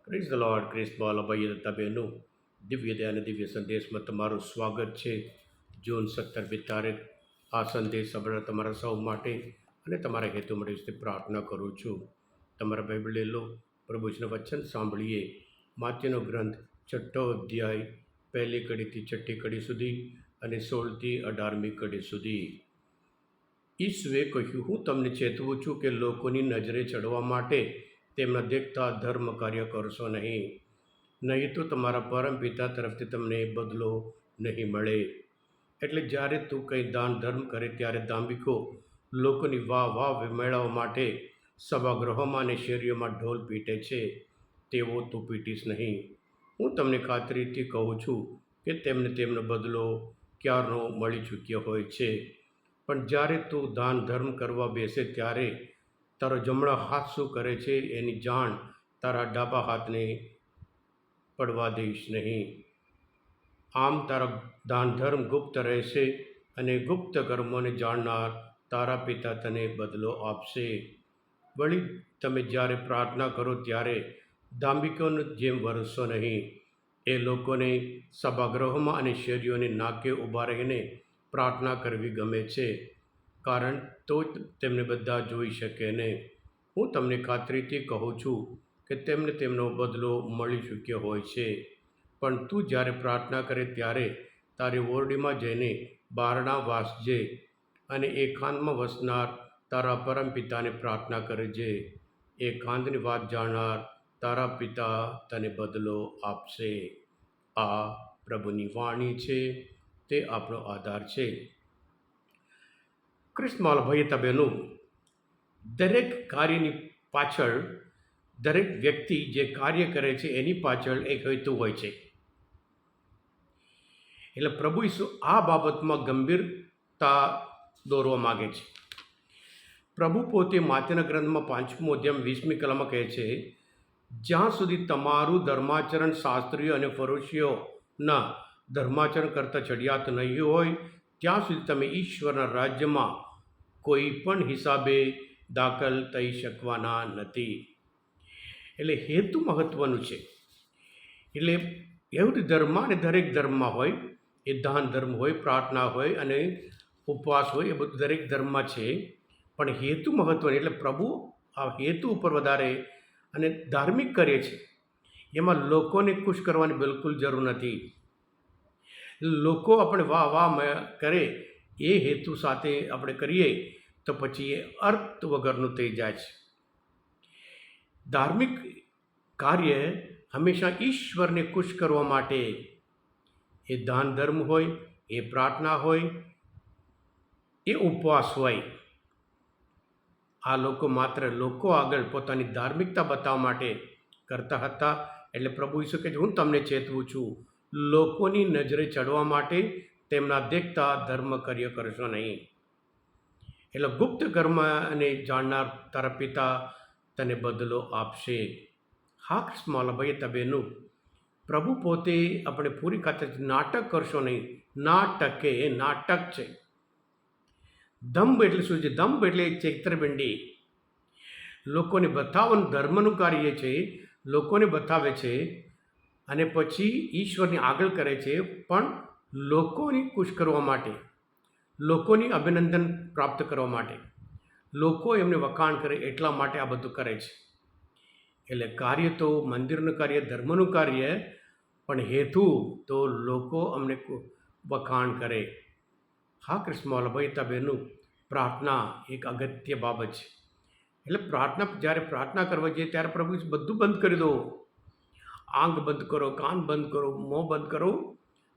Chris the Lord Christ Balabhai Datta બહેનો દિવ્ય અને દિવ્ય સંદેશમાં તમારું સ્વાગત છે. જૂન 17મી તારીખ આ સંદેશ સાંભળવા તમારા સૌ માટે અને તમારા હેતુ માટે વિશે પ્રાર્થના કરું છું. તમારા બાઇબલ લઈ લો, પ્રભુજીનું વચન સાંભળીએ. માત્યનો ગ્રંથ 6 અધ્યાય 1 કડીથી 6 કડી સુધી અને 16થી 18મી કડી સુધી. ઈસુએ કહ્યું, હું તમને ચેતવું છું કે લોકોની નજરે ચડવા માટે તેમના દેખતા ધર્મ કાર્ય કરશો નહીં તો તમારા પરમ પિતા તરફથી તમને બદલો નહીં મળે. એટલે જ્યારે તું કંઈ દાન ધર્મ કરે ત્યારે દાંભિકો લોકોની વાહ મેળવવા માટે સભાગૃહોમાં અને શેરીઓમાં ઢોલ પીટે છે, તેવો તું પીટીશ નહીં. હું તમને ખાતરીથી કહું છું કે તેમને તેમનો બદલો ક્યારનો મળી ચૂક્યો હોય છે. પણ જ્યારે તું દાન ધર્મ કરવા બેસે ત્યારે તારો જમણો હાથ શું કરે છે એની જાણ તારા ડાબા હાથને પડવા દઈશ નહીં. આમ તારા દાન ધર્મ ગુપ્ત રહેશે અને ગુપ્ત કર્મોને જાણનાર તારા પિતા તને બદલો આપશે. વળી તમે જ્યારે પ્રાર્થના કરો ત્યારે દાંભિકોની જેમ વરસશો નહીં. એ લોકોને સભાગૃહોમાં અને શેરીઓની નાકે ઊભા રહીને પ્રાર્થના કરવી ગમે છે, કારણ તો જ તેમને બધા જોઈ શકે ને. હું તમને ખાતરીથી કહું છું કે તેમને તેમનો બદલો મળી ચૂક્યો હોય છે. પણ તું જ્યારે પ્રાર્થના કરે ત્યારે તારી ઓરડીમાં જઈને બારણા વાસજે અને એકાંતમાં વસનાર તારા પરમ પિતાને પ્રાર્થના કરજે. એકાંતની વાત જાણનાર તારા પિતા તને બદલો આપશે. આ પ્રભુની વાણી છે, તે આપણો આધાર છે. ક્રિસ્મલ ભાઈ તબેનું દરેક કાર્યની પાછળ, દરેક વ્યક્તિ જે કાર્ય કરે છે એની પાછળ એક હેતુ હોય છે. એટલે પ્રભુ ઈસુ આ બાબતમાં ગંભીરતા દોરવા માગે છે. પ્રભુ પોતે માત્યના ગ્રંથમાં 5મો અધ્યાય 20મી કલમમાં કહે છે, જ્યાં સુધી તમારું ધર્માચરણ શાસ્ત્રીઓ અને ફરોશીઓના ધર્માચરણ કરતાં ચડિયાત નહીં હોય ત્યાં સુધી તમે ઈશ્વરના રાજ્યમાં કોઈ પણ હિસાબે દાખલ થઈ શકવાના નથી. એટલે હેતુ મહત્ત્વનું છે. એટલે એવું ધર્મ અને દરેક ધર્મમાં હોય, એ દાન ધર્મ હોય, પ્રાર્થના હોય અને ઉપવાસ હોય, એ બધું દરેક ધર્મમાં છે. પણ હેતુ મહત્ત્વની. એટલે પ્રભુ આ હેતુ ઉપર વધારે અને ધાર્મિક કરે છે. એમાં લોકોને ખુશ કરવાની બિલકુલ જરૂર નથી. લોકો આપણે વાહ કરે એ હેતુ સાથે આપણે કરીએ તો પછી એ અર્થ વગરનું થઈ જાય છે. ધાર્મિક કાર્ય હંમેશા ઈશ્વરને ખુશ કરવા માટે, એ દાન ધર્મ હોય, એ પ્રાર્થના હોય, એ ઉપવાસ હોય, આ લોકો માત્ર લોકો આગળ પોતાની ધાર્મિકતા બતાવવા માટે કરતા હતા. એટલે પ્રભુ ઈસુ કહે છે, હું તમને ચેતવું છું, લોકોની નજરે ચડવા માટે તેમના દેખતા ધર્મ કાર્ય કરશો નહીં. એટલે ગુપ્ત કર્મ અને જાણનાર તારા પિતા તને બદલો આપશે. હા ક્રિસ્મલ ભાઈ તબેનું પ્રભુ પોતે આપણે પૂરી ખાતર નાટક કરશો નહીં. નાટક એ નાટક છે. દંભ એટલે શું છે? દંભ એટલે છેતરપિંડી. લોકોને બતાવવાનું ધર્મનું કાર્ય છે, લોકોને બતાવે છે અને પછી ઈશ્વરની આગળ કરે છે, પણ લોકોની ખુશ કરવા માટે, લોકોની અભિનંદન પ્રાપ્ત કરવા માટે, લોકો એમને વખાણ કરે એટલા માટે આ બધું કરે છે. એટલે કાર્ય તો મંદિરનું કાર્ય, ધર્મનું કાર્ય, પણ હેતુ તો લોકો અમને વખાણ કરે. હા ક્રિસ્મલ ભાઈ તબેનું પ્રાર્થના એક અગત્ય બાબત છે. એટલે જ્યારે પ્રાર્થના કરવા જઈએ ત્યારે પ્રભુ બધું બંધ કરી દો. આંખ બંધ કરો, કાન બંધ કરો, મોં બંધ કરો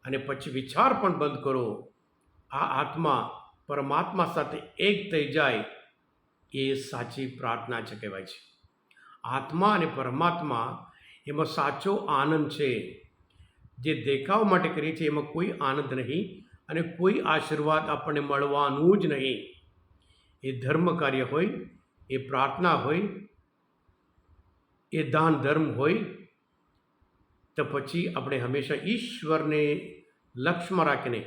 અને પછી વિચાર પણ બંધ કરો. આ આત્મા પરમાત્મા સાથે એક થઈ જાય, એ સાચી પ્રાર્થના છે કહેવાય છે. આત્મા અને પરમાત્મા એમાં સાચો આનંદ છે. જે દેખાવ માટે કરીએ છીએ એમાં કોઈ આનંદ નહીં અને કોઈ આશીર્વાદ આપણને મળવાનું જ નહીં. એ ધર્મ કાર્ય હોય, એ પ્રાર્થના હોય, એ દાન ધર્મ હોય, તો પછી આપણે હંમેશા ઈશ્વરને લક્ષ્યમાં રાખીને,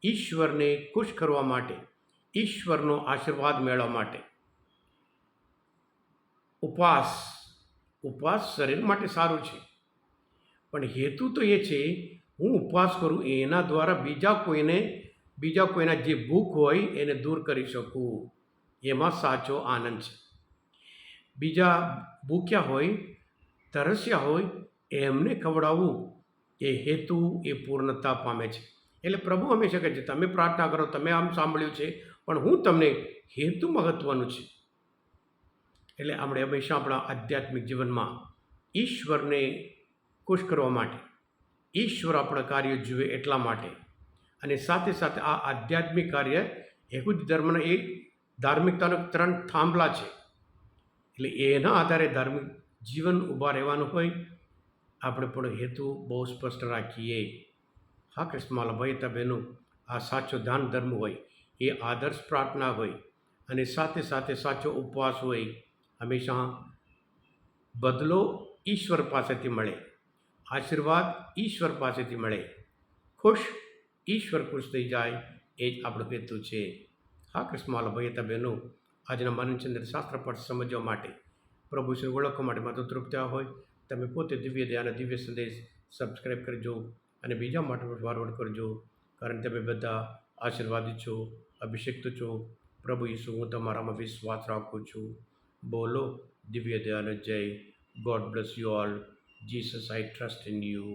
ઈશ્વરને ખુશ કરવા માટે, ઈશ્વરનો આશીર્વાદ મેળવવા માટે ઉપવાસ ઉપવાસ શરીર માટે સારું છે, પણ હેતુ તો એ છે હું ઉપવાસ કરું એના દ્વારા બીજા કોઈના જે ભૂખ હોય એને દૂર કરી શકું. એમાં સાચો આનંદ છે. બીજા ભૂખ્યા હોય, તરસ્યા હોય, એમને ખવડાવવું એ હેતુ એ પૂર્ણતા પામે છે. એટલે પ્રભુ હંમેશા કહે છે તમે પ્રાર્થના કરો, તમે આમ સાંભળ્યું છે, પણ હું તમને હેતુ મહત્ત્વનું છે. એટલે આપણે હંમેશા આપણા આધ્યાત્મિક જીવનમાં ઈશ્વરને ખુશ કરવા માટે, ઈશ્વર આપણા કાર્યો જુએ એટલા માટે, અને સાથે સાથે આ આધ્યાત્મિક કાર્ય યહૂદી ધર્મના એક ધાર્મિકતાના 3 થાંભલા છે. એટલે એના આધારે ધાર્મિક જીવન ઊભા રહેવાનું હોય. આપણે પણ હેતુ બહુ સ્પષ્ટ રાખીએ. હા કૃષ્ણમાલા ભાઈ બહેનો, આ સાચો દાન ધર્મ હોય, એ આદર્શ પ્રાર્થના હોય, અને સાથે સાથે સાચો ઉપવાસ હોય. હંમેશા બદલો ઈશ્વર પાસેથી મળે, આશીર્વાદ ઈશ્વર પાસેથી મળે, ઈશ્વર ખુશ થઈ જાય, એ જ આપણો હેતુ છે. હા કૃષ્ણમાલા ભાઈ બહેનો, આજના મનનચંદ્ર શાસ્ત્ર પાઠ સમજવા માટે, પ્રભુ શ્રી ઓળખવા માટે માત્ર તૃપ્ત્યા હોય, તમે પોતે દિવ્ય દયાના દિવ્ય સંદેશ સબસ્ક્રાઈબ કરજો અને બીજા માટે ફોરવર્ડ કરજો, કારણ તમે બધા આશીર્વાદિત છો, અભિષેક્ત છો. પ્રભુ ઈસુ, હું તમારામાં વિશ્વાસ રાખું છું. બોલો દિવ્ય દયાનો જય. God bless you all. Jesus, I trust in you.